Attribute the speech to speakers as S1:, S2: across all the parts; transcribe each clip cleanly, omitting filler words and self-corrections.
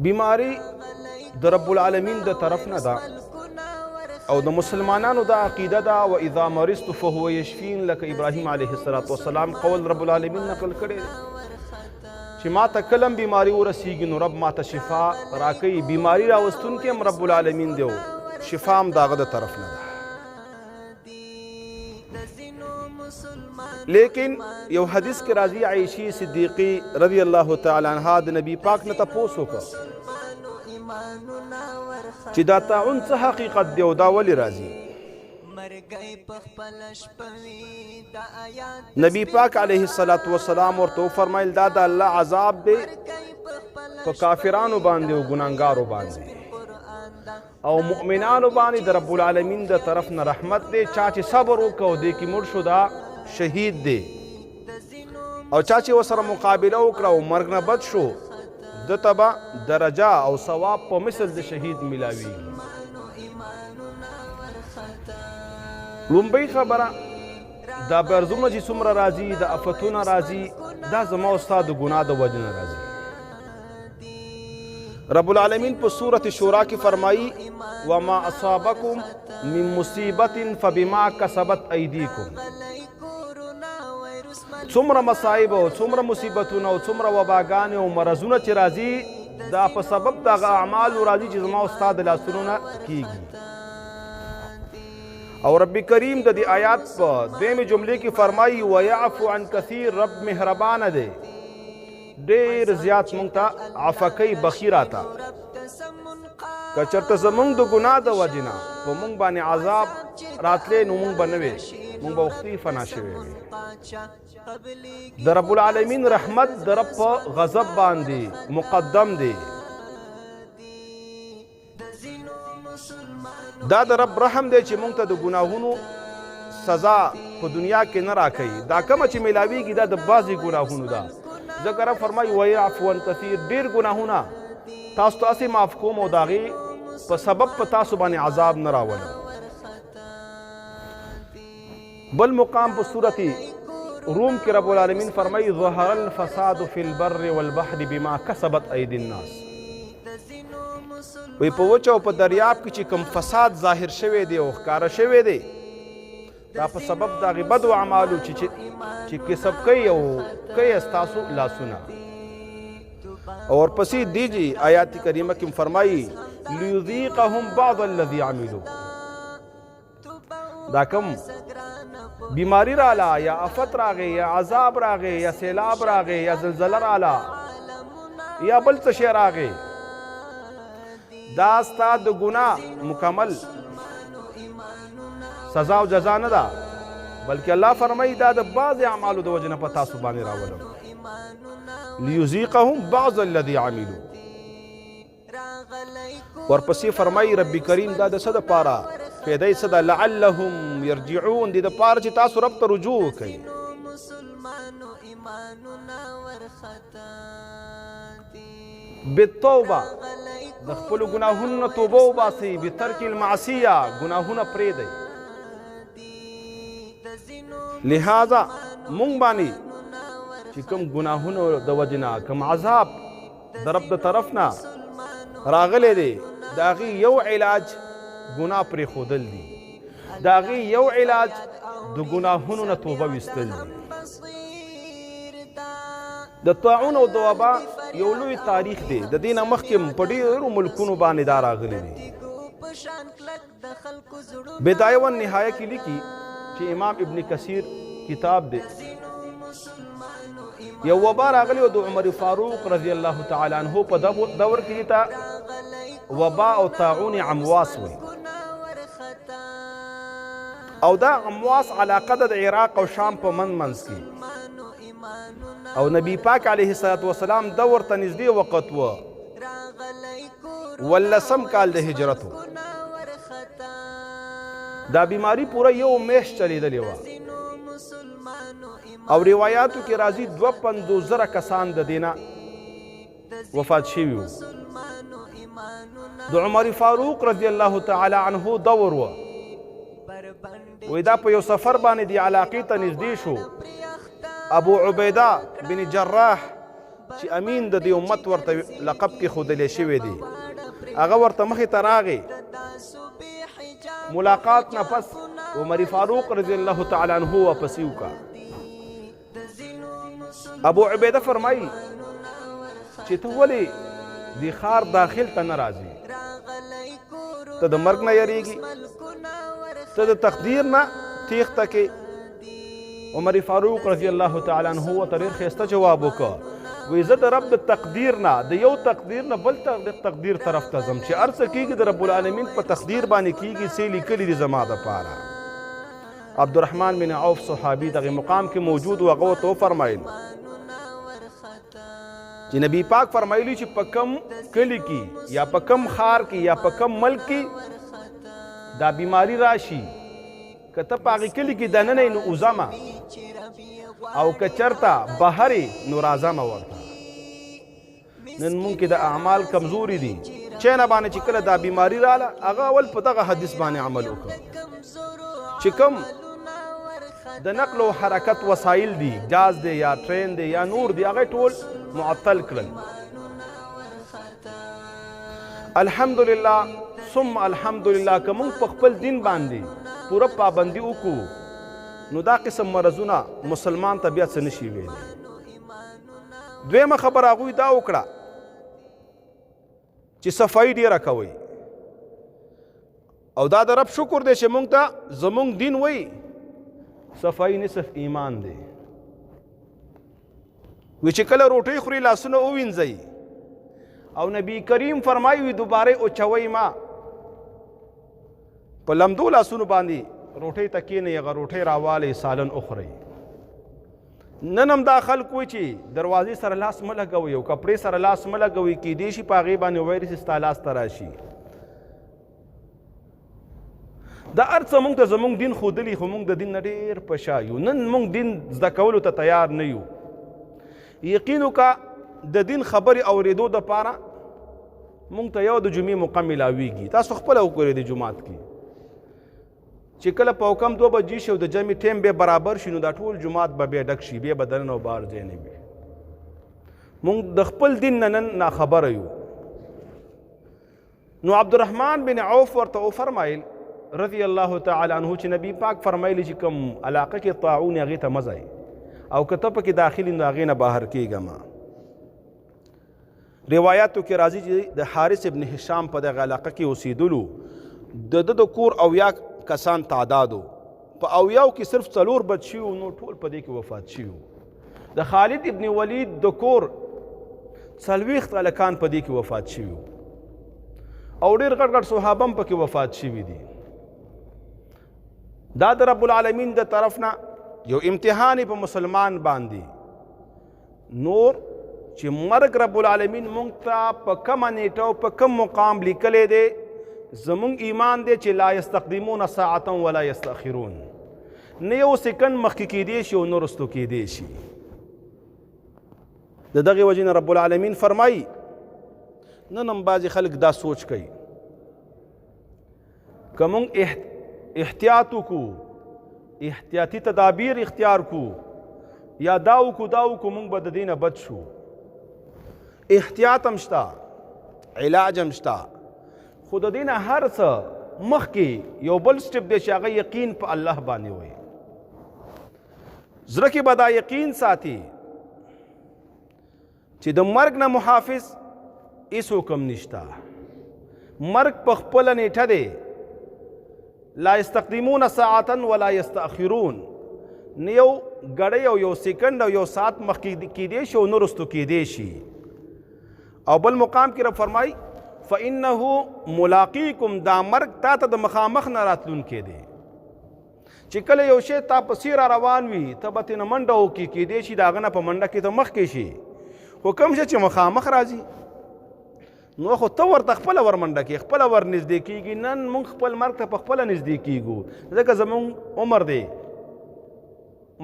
S1: بیماری د رب العالمین د طرف نه ده او د مسلمانانو دا عقیده ده و اذا مرضت فهو یشفین لکه ابراهیم علیه السلام قول رب العالمین نقل کړی چې ما ته کلم بیماری ورسیږي نو رب ما ته شفا راکوي. بیماری راوستونکی هم رب العالمین دی، شفا هم د هغه د طرف نه ده. لیکن یو حدیث کې راځي عائشې صدیقی رضی الله تعالی عنها د نبی پاک نه تپوس وکړ چې دا طاعون څه حقیقت دی او دا ولې راځي. نبی پاک علیه السلام ورته وفرمایل دا د الله عذاب دی په کافرانو باندې او ګناهګارو باندې او مؤمنانو باندې د رب العالمین د طرف نه رحمت دی. چا چې صبر وکړ دې کې مړ شو دا شهید دی، او چا چې ورسره مقابله وکړه او مرګ نه بد شو ده ته به درجه او ثواب په مثل د شهید میلاویږي. لومبۍ خبره دا برزونه چې څومره راځي د افتونه راځي دا زما او ستا د ګناه د وجې نه راځي. رب العالمین په سورة شورا کې فرمایي وما اصابکم من مصیبت فبما کسبت ایدیکم. څومره مصائب او څومره مصیبتونه او څومره وباګانې او مرضونه چې راځي دا په سبب د هغه اعمالو راځي چې زما او ستا د لاسونو نه کیږي. او رب کریم د دې آیات په دویمې جملې کې فرمایي ویعفو عن کثیر، رب مهربانه دی، ډېر زیات مونږ ته عفه کوي، بخي راته. که چېرته زمونږ د ګناه د وجې نه په مونږ باندې عذاب راتلی نو مونږ به نه وې، مونږ به وختي فنا شوی وې. د رب العالمین رحمت د رب په غضب باندې مقدم دی. دا د رب رحم دی چې مونږ ته د ګناهونو سزا په دنیا کې نه راکوي. دا کومه چې میلاویږي دا د بعضې ګناهونو ده. ځکه رب فرمایي ویعفو عن کثیر، ډېر ګناهونه تاسو ته هسې معاف کوم او د هغې په سبب په تاسو باندې عذاب نه راولم. بل مقام په صورت روم کې رب العالمین فرمایي ظهر الفساد فی البر والبحر بما کسبت ایدی الناس. وی په وچه او په دریاب کې چې کوم فساد ظاهر شوی دی او ښکاره شوی دی دا په سبب د هغې بدو اعمالو چې کسب کوي او کوي ستاسو لاسونه. او ورپسې دیجی آیات کریمه کې فرمایي لیذیقهم بعض الذي عملوا. دا کم بیماری راله یا افت راغی یا عذاب راغی یا سیلاب راغی یا زلزله راله یا بل څه شی راغی دا ستا د ګناه مکمل سزا او جزا نه ده، بلکې الله فرمایي دا د بعضې اعمالو د وجې نه په تاسو باندې راولم. لیذیقهم بعض الذي عملوا. ورپسې فرمایي رب کریم دا د څه دپاره فایده څه ده لعلهم یرجعون، دې دپاره چې تاسو رب ته رجوع وکئ. بالتوبه د خپلو ګناهونو نه توبه وباسئ، بترک المعصیه ګناهونه پرېږدئ. لہذا مونږ باندې چې کوم ګناهونو د وجې نه کوم عذاب د رب د طرف نه راغلی دی د هغې یو علاج ګناه پرېښودل دي، د هغې یو علاج د ګناهونو نه توبه ویستل دي. د طاعون او د وبا یو لوی تاریخ دی، د دې نه مخکې په ډېرو ملکونو باندې دا راغلی دی. بدایه و نهایه کې لیکي چې امام ابن کثیر کتاب دی یو وبا راغلی و د عمر فاروق رضی الله تعالی عنه په دور کې ته وبا او طاعون عمواس وي، او دا عمواس علاقه د عراق او شام په منځ کې، او نبی پاک علیه السلام دور ته نږدې وخت و 18 کال د هجرت و. دا بیماری پوره یو میاشت چلیدلې وه، او روایاتو کې راځي 52,000 کسان د دې نه وفات شوي وو. د عمر فاروق رضی الله تعالی عنه دور و، وی دا په یو سفر باندې د علاقې ته نږدې شو. ابو عبیده بن جراح چې امین د دې امت ورته لقب کې ښودلی شوی دی هغه ورته مخې ته راغی ملاقات نه پس عمر فاروق رضی الله تعالی عنہ واپسې وکړه ابو عبیده فرمایي چې ته ولې د ښار داخل ته نه راځې ته د مرګ نه یریږي ته د تقدیر نه تیښته کې عمر فاروق رضی الله تعالی عنہ ورته ډېر ښایسته جواب وکړ وایي زه د رب د تقدیر نه د یو تقدیر نه بل تقدیر طرف ته ځم چې هر څه کېږي د رب العالمین په تقدیر باندې کېږي څه لیکلي دي زما دپاره عبدالرحمن بن عوف صحابي دغه مقام کې موجود و هغه ورته وفرمایل چې نبی پاک فرمایلی چې په کم کلي کې یا په کم ښار کې یا په کم ملک کې دا بیماری راشي که ته په هغې کلي کې دننه یې نو اوځمه او که چرته بهر یې نو راځمه ورته نن مونږ کې د اعمال کمزوري دي چینه باندې چې کله دا بیماری راله هغه اول په دغه حدیث باندې عمل وکړه چې کوم د نقل و حرکت وسایل دي جاز دی یا ټرین دی یا نور دی هغه ټول معطل کړل الحمدلله ثم الحمدلله که موږ په خپل دین باندې پوره پابندي وکړو نو دا قسم مرضونه مسلمان ته بیا څه نشي ویلی دویمه خبره هغوی دا وکړه چې صفایي ډیره کوئ او دا د رب شکر دی چې موږ ته زموږ دین وایي صفایي نصف ایمان دی وی چې کله روټۍ خوري لاسونه ووینځئ او نبی کریم فرمایي وي دوباره اوچوئ ما په لمدو لاسونو باندې روټۍ ته کښېنئ هغه روټۍ راوالئ سالن وخورئ نن هم دا خلک وایي چې دروازې سره لاس مه لګوئ او کپړې سره لاس مه لګوئ کیدای شي په هغې باندې وایرس ستا لاس ته راشي دا هر څه موږ ته زموږ دین ښودلي خو موږ د دین نه ډېر په شا یو نن موږ دین زده کولو ته تیار نه یو یقین وکړه د دین خبرې اورېدو دپاره موږ ته یو د جمعې موقع میلاویږي تاسو خپله وګورئ د جومات کې چې کله په حکم 2 بجې شي او د جمعې ټیم بیا برابر شي نو دا ټول جومات به بیا ډک شي بیا به دننه او بهر ځای نه وي موږ د خپل دین نه نن ناخبره یو نو عبدالرحمن بن عوف ورته وفرمایل رضی الله تعالی عنہ چې نبی پاک فرمایلی چې کوم علاقه کې طاعون هغې ته مه ځئ او که ته پکې داخلي نو هغې نه بهر کېږه ما روایاتو کې راځي چې د حارث ابن هشام په دغه علاقه کې اوسېدلو د ده د کور اویا کسان تعدادو په اویاو کې صرف 4 بچي وو نو ټول په دې کې وفات شوي وو د خالد ابن ولید د کور 40 هلکان په دې کې وفات شوي وو او ډېر غټ غټ صحابه هم پکې وفات شوي دي دا د رب العالمین د طرف نه یو امتحان په مسلمان باندې نور چې مرګ رب العالمین مونږ ته په کومه نیټه او په کوم مقام لیکلی دی زمونږ ایمان دی چې لا یستقدمون ساعتا ولا یستأخرون نه یو سکند مخکې کیدی شي او نه رستو کیدی شي د دغې وجې نه رب العالمین فرمایي نن هم بعضې خلک دا سوچ کوي که مونږ احتیاط وکړو احتیاطي تدابیر اختیار کړو یا دا وکړو دا وکړو مونږ به د دې نه بچ شو احتیاط هم شته علاج هم شته خو د دې نه هر څه مخکې یو بل سټپ دی چې هغه یقین په الله باندې وایي زړه کې به دا یقین ساتي چې د مرګ نه محافظ هیڅ حکم نشته مرګ په خپله نیټه دی لا یستقدمون ساعتا ولا یستأخرون نه یو ګړی او یو سیکنډ او یو ساعت مخکې کیدی شي او نه رستو کیدی شي او بل مقام کې رب فرمایي فإنه ملاقیکم دا مرګ تا ته د مخامخ نه راتلونکی دی چې کله یو شی تا پسې را روان وي ته به ترې نه منډه وکړي کیدی شي د هغه نه په منډه کې ته مخکې شي خو کوم شی چې مخامخ راځي نو خو ته ورته خپله ورمنډه کې خپله ور نږدې کېږي نن موږ خپل مرګ ته په خپله نږدې کېږو ځکه زموږ عمر دی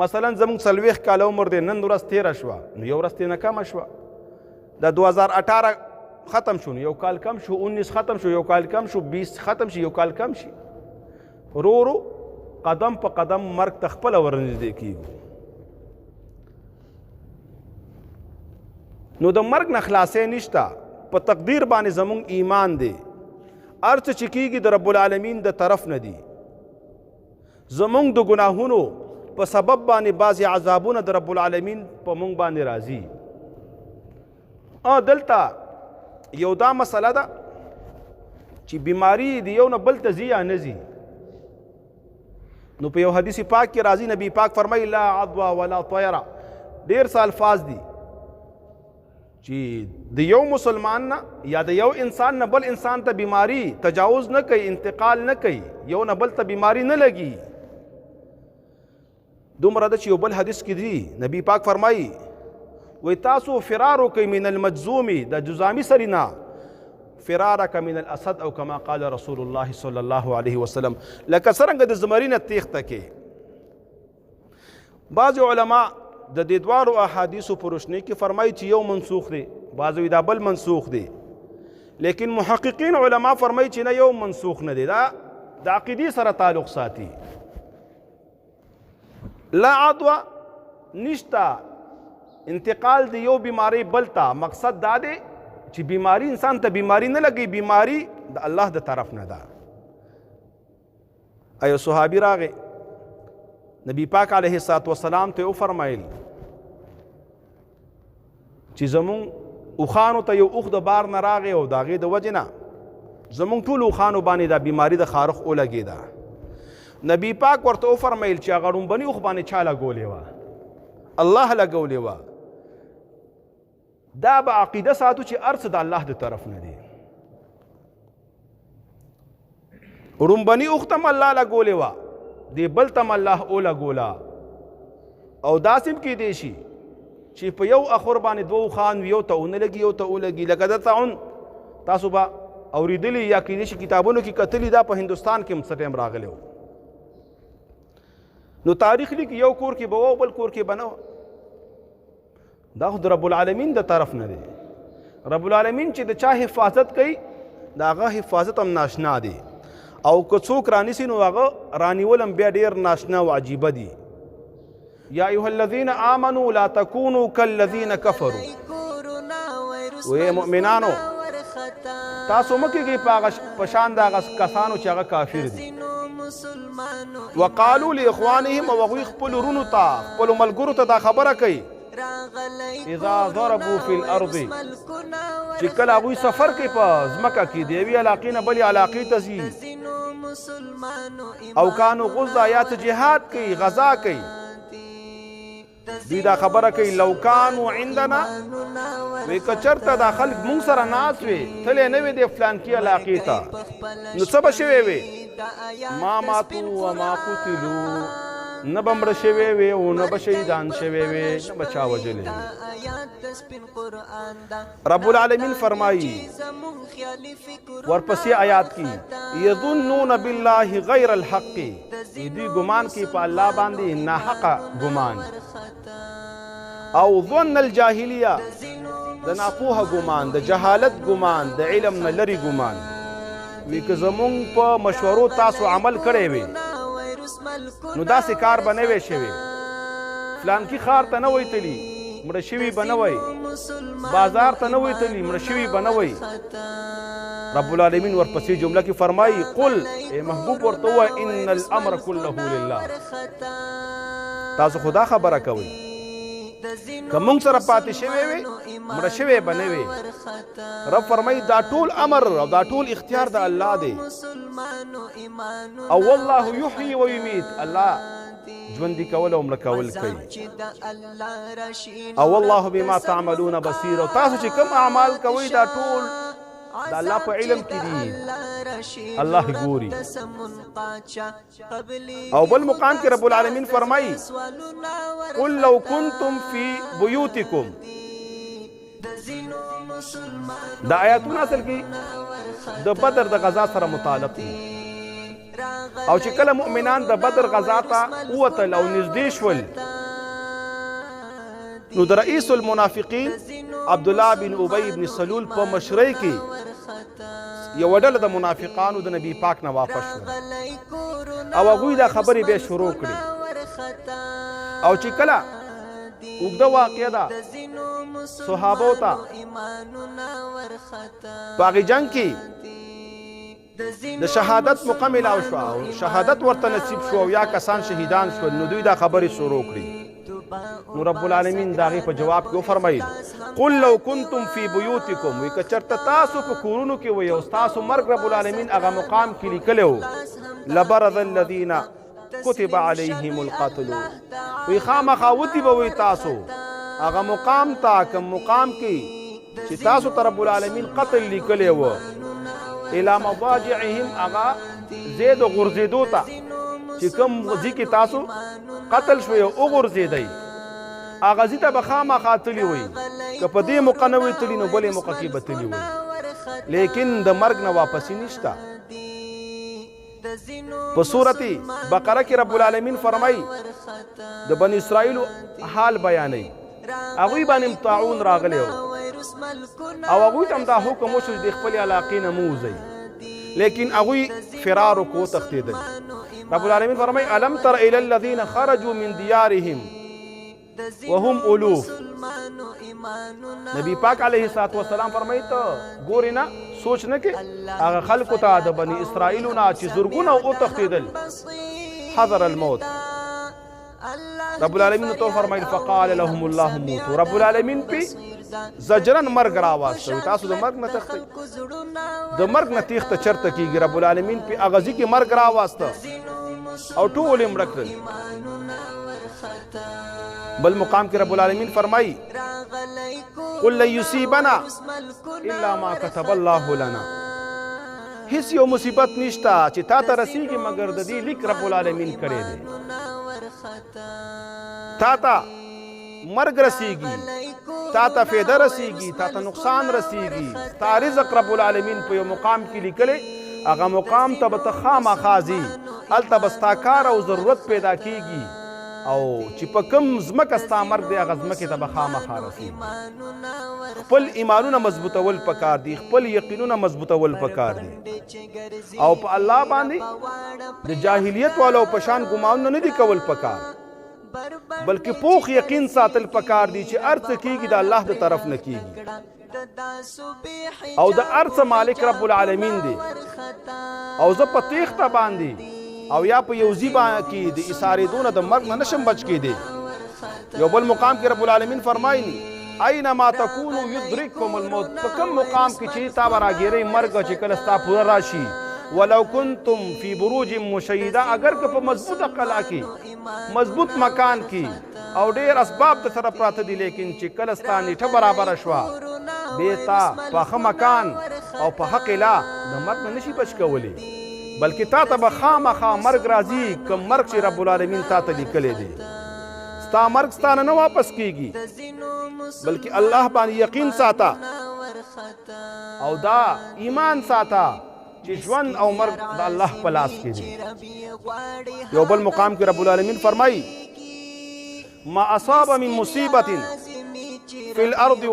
S1: مثلا زموږ 40 کاله عمر دی نن ورځ تېره شوه نو یو ورځ ترې نه کمه شوه د 2018 ختم شو یو کال کم شو 19 ختم شو یو کال کم شو 20 ختم شي یو کال کم شي ورو ورو قدم په قدم مرګ ته خپله ورنږدې کېږو نو د مرګ نه خلاصې نشته. په تقدیر باندې زمونږ ایمان دی. هر څه چې کېږي د رب العالمین د طرف نه دي. زمونږ د ګناهونو په سبب باندې بعضې عذابونه د رب العالمین په مونږ باندې راځي. دلته یو دا مسله ده چې بیماری د یو نه بل ته ځي یا نه ځي. نو په یو حدیث پاک کې راځي، نبی پاک فرمایي لا عدوى ولا طیره. ډېر څه الفاظ دي چې د یو مسلمان نه یا د یو انسان نه بل انسان ته بیماری تجاوز نه کوي، انتقال نه کوي، یو نه بل ته بیماری نه لګي. دومره ده چې یو بل حدیث کې دي نبی پاک فرمایي وی تاسو فرار وکئ من المجذوم د جذامي سړي نه فرارک من الاسد او کما قال رسول الله صلی الله علیه وسلم. لکه څرنګه د زمري نه تیښته کې. بعض علما د دې دواړو احادیثو په روشنۍ کې فرمایي چې یو منسوخ دی، بعض وایي دا بل منسوخ دی. لیکن محققین علما فرمایي چې نه یو منسوخ نه دی، دا د عقیدې سره تعلق ساتي. لا عدوى نشتا انتقال دی یو بیماری بل ته. مقصد دا دی چې بیماری انسان ته بیماری نه لګي، بیماری د الله د طرف نه ده. ایو صحابي راغی نبی پاک علیه الصلاة والسلام ته وفرمایل چې زمون اوخانو ته یو اوخ د بار نه راغی او د هغې د وجې نه زمون ټول اوخانو باندې دا بیماری د خارخ ولګېده. نبی پاک ورته وفرمایل چې هغه ړومبني اوخ باندې چا لګولې وه؟ الله لګولې وه. دا به عقیده ساتو چې هر څه د الله د طرف نه دی. ړومبني اوخ ته م الله لګولې وه، دی بل ته م الله ولګوله. او داسې هم کیدی شي چې په یو اخور باندې دوه اوښان وي، یو ته ونه لګي یو ته ولګي. لکه د طاعون تاسو به اورېدلي یا کیدی شي کتابونو کې کتلي، دا په هندوستان کې هم څه ټایم راغلی و. نو تاریخ لیکي یو کور کې به و بل کور کې به نه و. دا خو د رب العالمین د طرف نه دی. رب العالمین چې د چا حفاظت کوي د هغه حفاظت هم ناشنا دی، او که څوک رانیسي نو هغه رانیول هم بیا ډېر ناشنا او عجیبه دي. یا ایها الذین آمنوا لا تکونوا کالذین کفروا. وی مؤمنانو تاسو مه کېږئ په شان د هغه کسانو چې هغه کافر دي. وقالوا لاخوانهم، او هغوی خپلو ورونو ته خپلو ملګرو ته دا خبره کوي اذا ضربوا فی الارض، چې کله هغوی سفر کوي په ځمکه کې د یوې علاقې نه بلې علاقې ته ځي، او کانو غزا یا څه جهاد کوي غزا کوي، دوی دا خبره کوي لو کانوا عندنا، وی که چېرته دا خلک مونږ سره ناست وي تللی نه وي د فلانکي علاقې ته، نو څه به شوی وي؟ ما ماتو وما قتلو، نه به مړه شوی وي او نه به شهیدان شوی وي، نه به چا وژلی وي. رب العالمین فرمایي ورپسې آیات کې یظنون بالله غیر الحق، دوی ګمان کوي په الله باندې ناحقه ګمان، او ظن الجاهلیه د ناپوهه ګمان، د جهالت ګمان، د علم نه لرې ګمان. وی که زمونږ په مشورو تاسو عمل کړی وي نو داسې کار به نه وی شوی، فلانکي ښار ته نه وی تلي مړه شوي به نه وی، بازار ته نه وی تلي مړه شوي به نه وی. رب العالمین ورپسې جمله کې فرمایي قل، ای محبوب ورته ووایه ان الامر كله لله. تاسو خدا خبره کوئ که مونږ سره پاتې شوی وي مړه شوی به نه وي. رب فرمایي دا ټول امر او دا ټول اختیار د الله دی. او والله یحیی و یمیت، الله ژوندي کول او مړه کول کوي. او والله بما تعملون بصیر، او تاسو چې کوم اعمال کوئ دا ټول د الله په علم کې دي، الله ګوري. او بل مقام کې رب العالمین فرمایي قل لو کنتم فی بیوتکم. دا آیاتونه اصل کې د بدر د غزا سره متعلق دي، او چې کله مؤمنان د بدر غزا ته ووتل او نږدې شول نو د رئیس المنافقین عبدالله بن ابی بن سلول په مشرۍ کې یوه ډله د منافقانو د نبی پاک نه واپس شول، او هغوی دا خبرې بیا شروع کړې. او چې کله اوږده واقعه ده صحابو ته په هغې جنګ کې د شهادت موقع میلاو شوه او شهادت ورته نصیب شو او یا کسان شهیدان شول نو دوی دا خبرې شروع کړي نو رب العالمین د هغې په جواب کې وفرمیل قل لو کنتم فی بیوتکم وایي که چېرته تاسو په کورونو کې وئ او ستاسو مرګ رب العالمین هغه مقام کې لیکلی و لبرز الذین کتب علیهم القتل وی خامخا وتی به وی تاسو هغه مقام ته کوم مقام کې چې تاسو ته رب العالمین قتل لیکلی و الی مضاجعهم هغه زید غورځېدو ته چې کوم ځای کې تاسو قتل شوی او وغورځېدئ هغه ځای ته به خامخا تللي وئ که په دې موقع نه وئ تللي نو بلې موقع کې به تللي وئ لیکن د مرګ نه واپسي نشته په سورت بقره کې رب العالمین فرمایي د بني اسرائیلو حال بیانوي هغوی باندې طاعون راغلی و او هغوی ته هم دا حکم وشو چې د خپلې علاقې نه مه وځئ لیکن هغوی فرار وکړو وتښتېدل رب العالمین فرمایي الم تر الی الذین خرجوا من دیارهم وهم الوف نبی پاک علیه السلام فرمایي ته ګورې نه سوچ نه کې هغه خلکو ته د بني اسرائیلو نه چې زرګونه وتښتېدل حذر الموت رب العالمین ته فرمایل فقال لهم الله موتوا رب العالمین پې زجرن مرګ راواستوي تاسو د مرګ نه تښتئ د مرګ نه تېښته چېرته کېږي رب العالمین پې هغه ځای کې مرګ راواسته او ټول یې مړه کړل بل مقام کې رب العالمین فرمایي قل لن یصیبنا الا ما كتب الله لنا هیڅ یو مصیبت نشته چې تا ته رسیږي مګر د دې لیک رب العالمین کړی دی تا ته مرګ رسیږي تا ته فایده رسیږي تا ته نقصان رسیږي تا رزق رب العالمین په یو مقام کې لیکلی هغه مقام ته به ته خامخا ځي هلته به ستا کار او ضرورت پیدا کیږي او چې په کوم ځمکه ستا مرګ دی هغه ځمکې ته به خامخا رسیږي خپل ایمانونه مضبوطول پکار دي خپل یقینونه مضبوطول پکار دي او په الله باندې د جاهلیت والو په شان ګمانونه نه دي کول پکار بلکې پوخ یقین ساتل پکار دي چې هر څه کیږي د الله د طرف نه کیږي او د هر څه مالک رب العالمین دی او زه په تیښته باندې او یا په یو ځای کې د ایسارېدو نه د مرګ نه نشم بچ کېدی یو بل مقام کې رب العالمین فرمایي اینما تکونو یدرککم الموت په کوم مقام کې چې تا به راګیرئ مرګ چې کله ستا پوره راشي ولو کنتم فی بروج مشیده اگر که په مضبوطه قلعه کې مضبوط مکان کې او ډېر اسباب د سره پراته دي لیکن چې کله ستا نیټه برابره شوه بې تا په ښه مکان او په ښه قلعه د مرګ نه نشي بچ کولی بلکې تا ته به خامخا مرګ راځي کوم مرګ چې رب العالمین تا ته لیکلی دی ستا مرګ ستا نه واپس کیږي بلکې الله باندې یقین ساته او دا ایمان ساته چې ژوند او مرګ د الله په لاس کې دی یو بل مقام کې رب العالمین فرمایي ما اصاب من مصیبت فی الارض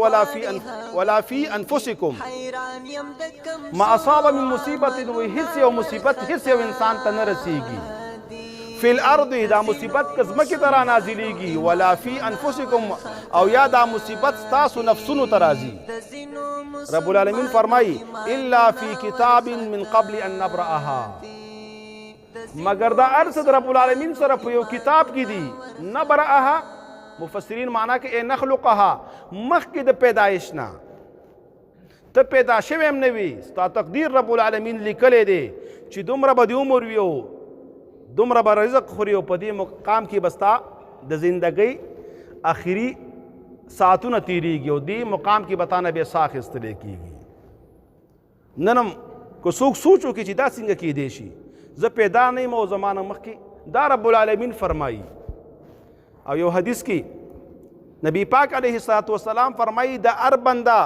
S1: ولا فی انفسکم ما اصاب من مصیبت وی هیڅ یو مصیبت هیڅ یو انسان ته نه رسیږي فی الارض دا مصیبت که ځمکې ته رانازلیږي ولا فی انفسکم او یا دا مصیبت ستاسو نفسونو ته راځي رب العالمین فرمایي الا فی کتاب من قبل ان نبرأها مگر دا هر څه د رب العالمین سره په یو کتاب کې دي نبرأها مفسرین معنا کې ای نخلقها مخکې د پیدایش نه ته پیدا شوی هم نه وي ستا تقدیر رب العالمین لیکلی دی چې دومره به د عمر وي او دومره به رزق خوري او په دې مقام کې به ستا د زندګۍ آخري ساعتونه تیریږي او دې مقام کې به تا نه بیا ساه اخیستلی کېږي نن هم که څوک سوچ وکړي چې دا څنګه کیدی شي زه پیدا نه یم او زما نه مخکې دا رب العالمین فرمایي او یو حدیث کې نبی پاک علیه السلام فرمایي د هر بنده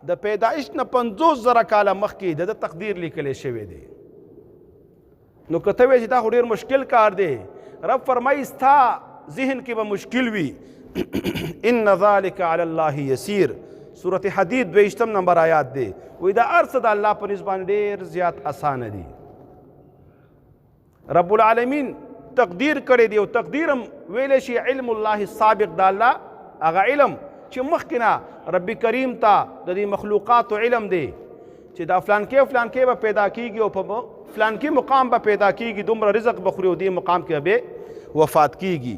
S1: د پیدایش نه 50,000 کاله مخکې د تقدیر لیکلی شوی دی نو که ته وایې چې دا خو ډېر مشکل کار دی رب فرمایي ستا ذهن کې به مشکل وي ان ذلک علی الله یسیر سورت حدید 22 نمبر آیات دی وایي دا هر څه د الله په نسبت باندې ډېر زیات اسانه دي رب العالمین تقدیر کړی دی او تقدیر هم ویلی شي علم الله سابق د الله هغه علم چې مخکې نه رب کریم ته د دې مخلوقاتو علم دی چې دا فلانکې به پیدا کیږي او په فلانکې مقام به پیدا کیږي، دومره رزق به خوري او دې مقام کې به وفات کیږي.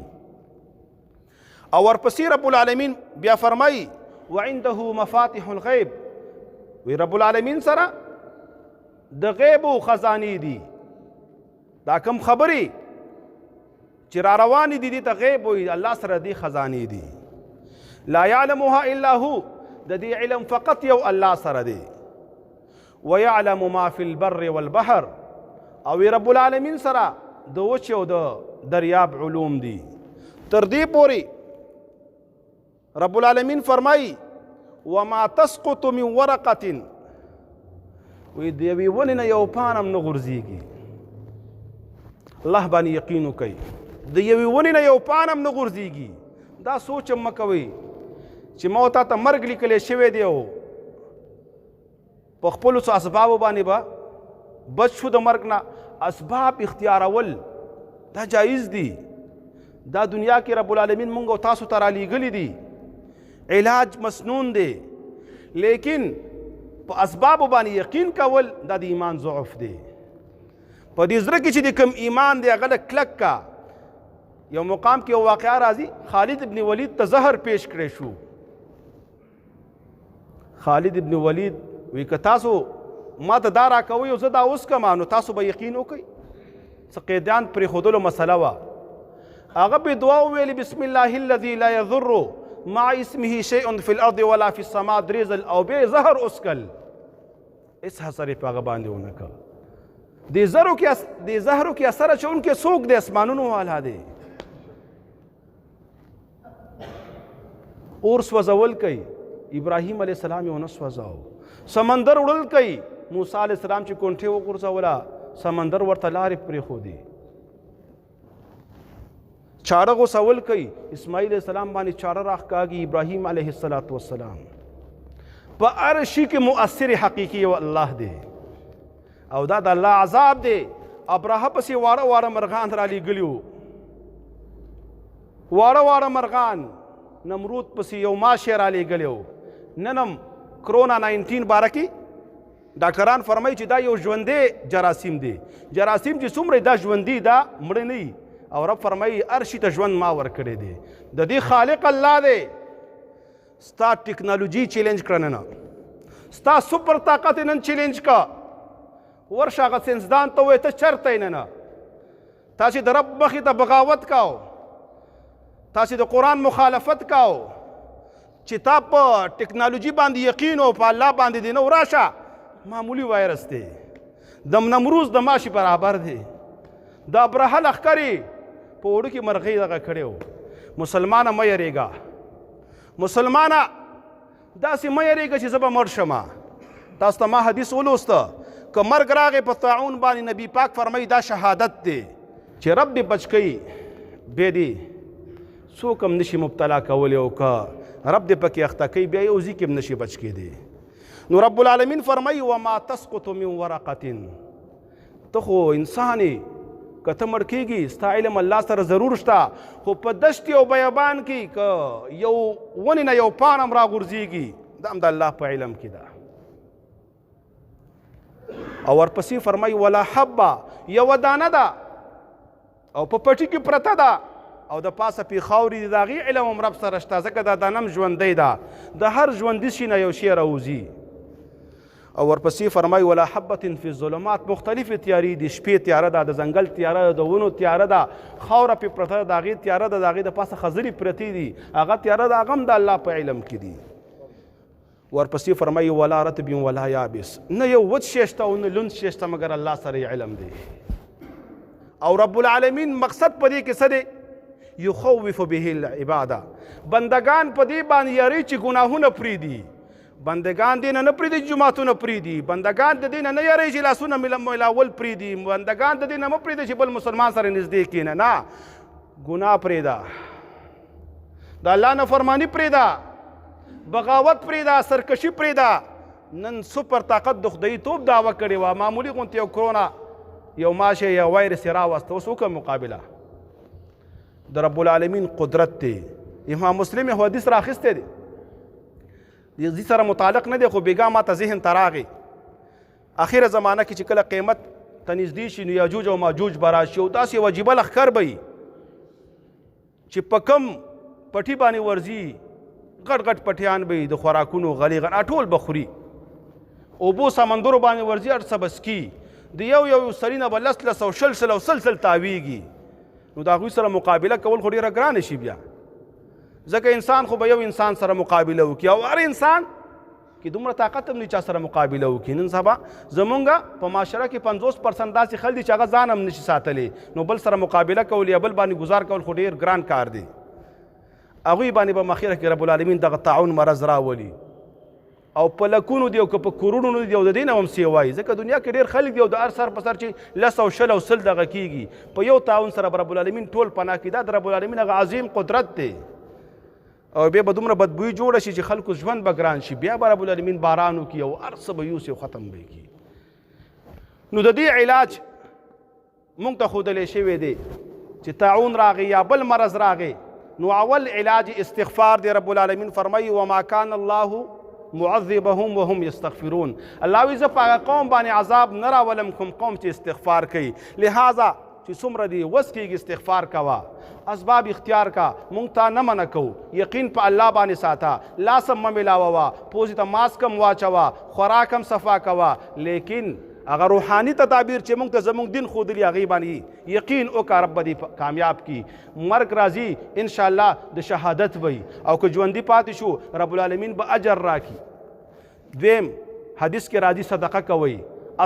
S1: او ورپسې رب العالمین بیا فرمایي وعنده مفاتح الغیب، وی رب العالمین سره د غیب او خزانې دي. دا کم خبرې چې را روانې دي دې ته غیب وي، الله سره دې خزانې دي. لا يعلمها الا هو، د دې علم فقط یو الله سره دی. ويعلم ما في البر والبحر، او رب العالمین سره د وچ او د دریاب علوم دي. تر دې پورې رب العالمین فرمایي وما تسقط من ورقة، وی د یوې ونې نه یو پاڼه هم نه غورځېږي. الله باندې یقین وکړئ، د یوې ونې نه یو پاڼه هم نه غورځېږي. دا سوچ هم مه کوئ چې ما تا ته مرګ لیکلی شوی دی او په خپلو څو اسبابو باندې به بچ شو د مرګ نه. اسباب اختیارول دا جایز دي. دا دنیا کې رب العالمین مونږ او تاسو ته رالیږلي دي، علاج مسنون دی، لیکن په اسبابو باندې یقین کول دا د ایمان ضعف دی. په دې زړه کې چې د کوم ایمان دی هغه کلک کا. یو مقام کې یو واقعه راځي، خالد ابن ولید ته زهر پیش کړی شو. خالد ابن ولید وی که تاسو ما ته دا راکوئ او زه دا اوس کما نو تاسو به یقین وکئ. څه قیدیان پرېښودلو مسله وه. هغه به دعا وویلې بسم الله الذي لا يضر مع اسمه شيء في الارض ولا في السماء درې ځل، او بیا زهر اسکل. هېڅ اثر یې په هغه باندې ونه کړ. دې زهرو کې اثر اچوونکی څوک دی؟ اسمانونو والا دی. اور سوځول کوي، ابراهیم علیه السلام یې ونه سوځاو. سمندر وړل کوي، موسی علیه السلام چې کونټې وغورځوله سمندر ورته لارې پرېښودې. چاړه غوڅول کوي، اسماعیل علیه السلام باندې چاړه راښکاږي، ابراهیم علیه السلام. په هر شي کې مؤثر حقیقي یو الله دی، او دا د الله عذاب دی. ابرهه پسې واړه واړه مرغان رالیږلي وو، واړه واړه مرغان. نمرود پسې یو ماشی رالیږلی وو. نن هم کرونا 19 باره کې ډاکټران فرمایي چې دا یو ژوندی جراثیم دی. جراثیم چې څومره دا ژوندي دا مړه نه وي، او رب فرمایي هر شي ته ژوند ما ورکړی دی. د دې خالق الله دی. ستا ټکنالوژي چیلنج کړه نن، ستا سپر طاقت نن چیلنج کا. ورشه هغه ساینسدان ته ووایه ته چېرته یې ننه؟ تا چې د رب مخې ته بغاوت کاو، تا چې د قرآن مخالفت کاو، چې تا په ټکنالوژي باندې یقین او په الله باندې دی، نو راشه معمولی وایرس دی، د نمروز د ماشي برابر دی. د ابرهه لښکر یې په اوړو کې مرغۍ دغه کړی و. مسلمانه مه یېرېږه، مسلمانه داسې مه یېرېږه چې زه به مړ شمه. تاسو ته ما حدیث ولوسته، که مرګ راغی په طاعون باندې، نبي پاک فرمایي دا شهادت دی چې رب دې بچ کوي، بیا دې څوک هم نشي مبتلا کولی، او که رب دې پکې اخته کوي بیا یو ځي کې هم نشي بچ کېدی. نو رب العالمین فرمایي وما تسقط من ورقة، ته خو انسان یې، که ته مړ کېږي ستا علم الله سره ضرور شته، خو په دشت او بیابان کې که یو ونې نه یو پاڼه هم راغورځېږي، دا هم د الله په علم کې ده. او ورپسې فرمایي ولا حبه، یوه دانه ده او په پټي کې پرته ده، او د پاسه پې خاورې دي، د هغې علم هم رب سره شته، ځکه دا دانه هم ژوندی ده. د هر ژوندي شي نه یو شی راوځي. او ورپسې فرمایي ولا حبة فی الظلمات، مختلفې تیارې دي، شپې تیاره ده، د ځنګل تیاره ده، د ونو تیاره ده، خاوره پې پرته ده، د هغې تیاره ده، د هغې د پاسه خځلې پرتې دي، هغه تیاره ده، هغه هم د الله په علم کې دي. ورپسې فرمایي ولا رطب ولا یابس، نه یو وچ شی شته او نه لوند شی شته مګر الله سره یې علم دی. او رب العالمین مقصد په دې کې څه دی؟ یخوف به العباده، بندگان په دې باندې یاري چې ګناهونه پرېږدي. بندگان دې نه پرېږدي چې جوماتونه پرېږدي، بندگان د دې نه یاري چې لاسونه میلاول پرېږدي، بندگان د دې نه مه پرېږدي چې بل مسلمان سره نږدې کښېنه. نه، ګناه پرېږده، د الله نافرماني پرېږده، بغاوت پرېږده، سرکشي پرېږده. نن سپر طاقت د خدایي توب دعوه کړې وه، معمولي غوندې یو کرونا یو ماشه یا وایرس یې راوسته، اوس وکړه مقابله. د رب العالمین قدرت دی، امام مسلم یو حدیث راخسته دی دې سره متعلق نه دی خو بیګا ما ته ذهن ته راغی اخره زمانه کې چې کله قیمت ته نږدې شي نو یاجوج او ماجوج به راشي او داسې یو عجیبه لښکر به وي چې په کم پټي باندې ورځي غټ غټ پټیان به وي د خوراکونو غلي ټول به خوري اوبو سمندرو باندې ورځي هر څه به څکي د یو سړي نه به لس او شل او سل تاویږي نو د هغوی سره مقابله کول خو ډېره ګرانه شي بیا ځکه انسان خو به یو انسان سره مقابله وکړي او هر انسان کې دومره طاقت هم نه چا سره مقابله وکړي نن سبا زمونږ په معاشره کې 50% داسې خلک دي چې هغه ځان هم نشي ساتلی نو بل سره مقابله کول یا بل باندې گزار کول خو ډېر ګران کار دی هغوی باندې به مخیره کې رب العالمین دغه طاعون مرض راولي او په لکونو دی او که په کورونو دی او د دې نه هم سیوایي ځکه دنیا کې ډېر خلک دی او د هر سر په سر چې 10 او 10 او 100 دغه کېږي په یو طاعون سره به رب العالمین ټول پناه کړي دا د رب العالمین هغه عظیم قدرت دی او بیا به دومره بدبویي جوړه شي چې خلکو ژوند به ګران شي بیا به رب العالمین باران وکړي او هر څه به یوسي او ختم به یې کړي نو د دې علاج موږ ته ښودلی شوی دی چې طاعون راغی یا بل مرض راغی نو اول علاج استغفار دی رب العالمین فرمایي وما کان الله معذبهم وهم یستغفرون الله وی زه په هغه قوم باندې عذاب نه راولم کوم قوم چې استغفار کوي لہذا چې څومره دی وس کېږي استغفار کوه اسباب اختیار کا مونږ ته نه منع کوو یقین په الله باندې ساته لاس هم مه میلاوه پوزې ته ماسک هم واچوه خوراک هم صفا کوه لیکن هغه روحاني تدابیر چې موږ ته زموږ دین ښودلي هغې باندې یقین وکړه رب به دې کامیاب کړي مرګ راځي انشاءالله د شهادت وي او که ژوندي پاتې شو رب العالمین به اجر راکړي دویم حدیث کې راځي صدقه کوئ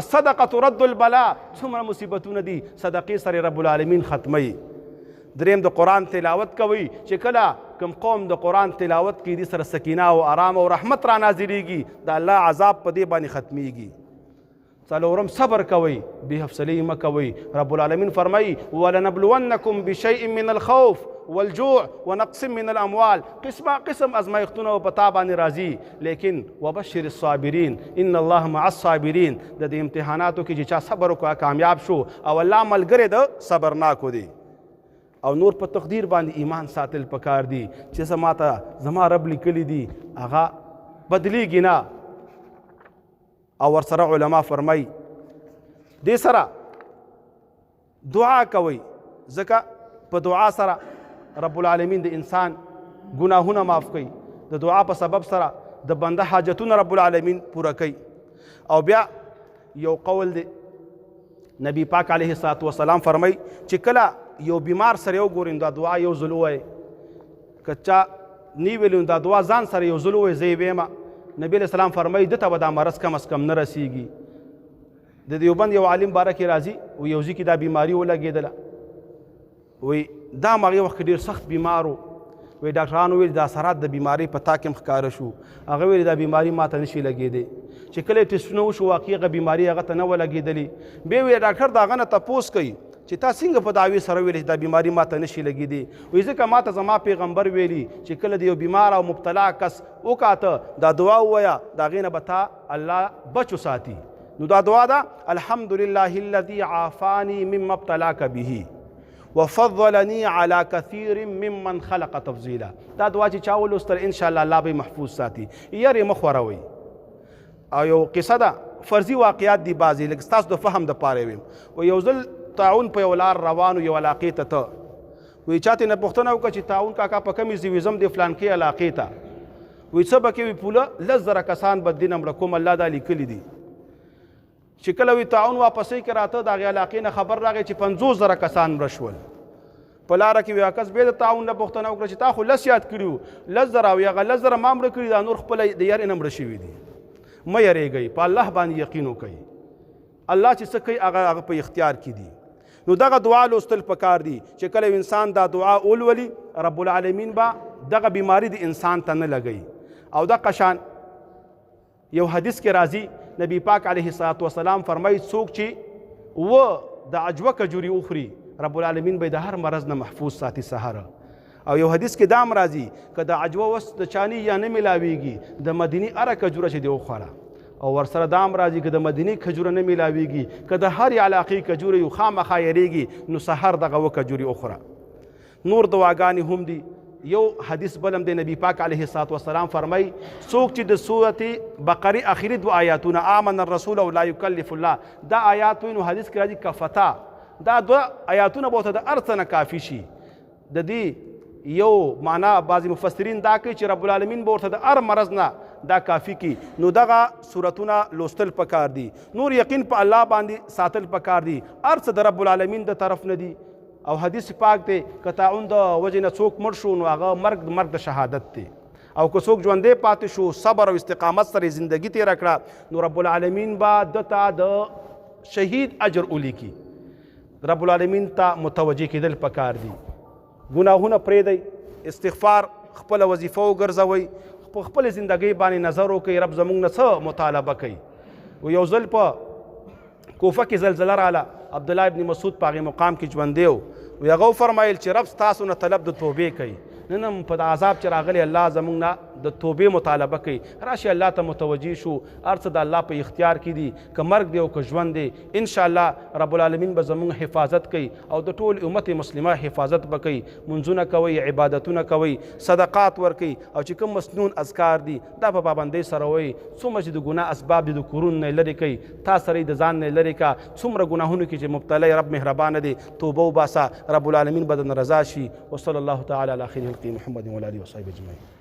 S1: الصدقه ترد البلاء څومره مصیبتونه دي صدقې سره رب العالمین ختموي دریم د قرآن تلاوت کوي چې کله کوم قوم د قرآن تلاوت کوي دې سره سکینه او آرام او رحمت را نازلیږي د الله عذاب په دې باندې ختمیږي څلورم صبر کوئ بې حوصلې مه کوئ رب العالمین فرمایي ولنبلونکم بشیء من الخوف والجوع ونقص من الاموال قسم ازمایښتونه په تا باندې راځي لیکن وبشر الصابرین ان الله مع الصابرین د دې امتحاناتو کې چې چا صبر وکړه کامیاب شو او الله ملګری د صبرناکو دی او نور په تقدیر باندې ایمان ساتل پکار دی چې زما رب لیکلی دی هغه بدلیږي نه او ورسره علما فرمای دې سره دعا کوي ځکه په دعا سره رب العالمین د انسان ګناهونه معاف کوي د دعا په سبب سره د بنده حاجتونه رب العالمین پوره کوي او بیا یو قول دی نبی پاک علیه الصلاة والسلام فرمای چې کله یو بیمار سره یو ګورین دا دعا یو ځل ووایي که چا نی ویلو دا دعا ځان سره یو ځل ووایي زه یې ویمه نبی علیہ السلام فرمایي دته به دا مرض کم از کم نه رسیږي د دیوبند یو عالم باره کې راځي و یو ځای کې دا بیماري ولګېدله وی دا هغې وخت کې ډېر سخت بیمار و وی ډاکټرانو ویل دا اثرات د بیمارۍ په تا کې هم ښکاره شو هغه ویل دا بیماري ما ته نشي لګېدی چې کله یې ټسټونه وشو واقعي هغه بیماري هغه ته نه ولګېدلې بیا ویل ډاکټر د هغه نه تپوس کوي چې تا څنګه په دعوې سره ویلې چې دا بیماري ما ته نشي لګېدی وایي ځکه ما ته زما پیغمبر ویلي چې کله د یو بیمار او مبتلا کس وکاته دا دعا ووایه د هغې نه به تا الله بچو ساتي نو دا دعا ده الحمدلله الذي عافاني مما ابتلاك به وفضلني على كثير ممن خلق تفضيلا دا دعا چې چا ولوستل انشاءالله الله به محفوظ ساتي یارې مه خوروئ او یو قصه ده فرضي واقعات دي بعضې لږ ستاسو د فهم دپاره ویم و یو ځل طاعون په یو لار روانو یو علاقې ته ته وایي چا ترې نه پوښتنه وکړه چې طاعون کاکا په کومې ځای وځم د فلانکې علاقې ته وایي څه به کوي پوله 10,000 کسان به دې نه مړه کوم الله دا لیکلي دي چې کله وي طاعون واپسۍ کې راته د هغې علاقې نه خبر راغی چې 50,000 کسان مړه شول په لاره کې یو کس بیا د طاعون نه پوښتنه وکړه چې تا خو 10 یاد کړي وو 10,000 او هغه 10,000 ما مړه کړي دا نور خپله د یارې نه مړه شوي دي مه یریږئ په الله باندې یقین وکئ الله چې څه کوي هغه په اختیار کې دي نو دغه دعا لوستل پکار دي چې کله انسان دا دعا ولولي رب العالمین به دغه بیماری د انسان ته نه لګوي او دغه شان یو حدیث کې راځي نبی پاک علیه الصلاة والسلام فرمایي څوک چې و د عجوه کجوري وخوري رب العالمین به د هر مرض نه محفوظ ساتي سهاره او یو حدیث کې دام راځي که د عجوه وس د چاني یا نه میلاویږي د مدینی هره کجوره چې دی وخوره او ورسره دام راځي که د مدینی کجوره نه میلاویږي که د هرې علاقې کجوره یو خامخا یریږي نو سحر دغه و کجوري وخوره نور دواګانې هم دي یو حدیث بلم دی نبی پاک علیه الصلاة والسلام فرمای څوک چې د سورت بقره اخري 2 آیاتونه آمن الرسول او لا یکلف الله دا آیات وینو حدیث کې راځي کفتا دا 2 آیاتونه به ته د هر څه نه کافي شي. د دې یو معنا بعضې مفسرین دا کوي چې رب العالمین به ورته د هر مرض نه دا کافي کی. نو دغه صورتونه لوستل پکار دي. نور یقین په الله باندې ساتل پکار دي. هر څه د رب العالمین د طرف نه دي. او حدیث پاک دی که طاعون د وجې نه څوک مړ شو نو هغه مرګ د شهادت دی. او که څوک ژوندی پاتې شو صبر او استقامت سره زندگی تېره کړه نو رب العالمین به دته د شهید اجر ولیکي. رب العالمین ته متوجه کېدل پکار دي. ګناهونه پرېږدئ، استغفار خپله وظیفه وګرځوئ، په خپل زندګۍ باندې نظر وکړئ رب زموږ نه څه مطالبه کوي. یو ځل په کوفه کې زلزله راله، عبدالله ابن مسعود په هغې مقام کې ژوندی و. هغه وفرمایل چې رب ستاسو نه طلب د توبې کوي. نن هم په د عذاب چې راغلی الله زموږ نه د توبې مطالبه کوي. راشي الله ته متوجه شو، هر څه د الله په اختیار کې دي، که مرګ دی او که ژوند دی انشاءالله رب العالمین به زموږ حفاظت کوي او د ټول امت مسلمه حفاظت به کوي. منځونه کوئ، عبادتونه کوئ، صدقات ورکوئ او چې کوم مسنون اذکار دي دا په پابندۍ سره وایي. څومره چې د ګناه اسباب دي د کورونو نه لرې کوئ، تا سره د ځان نه لرې کا. څومره ګناهونو کې چې مبتلا رب مهربانه دی توبه وباسه، رب العالمین به درنه رضا شي. وصلی الله تعالی علی خیر خلقه محمد و علی آله و صحبه اجمعین.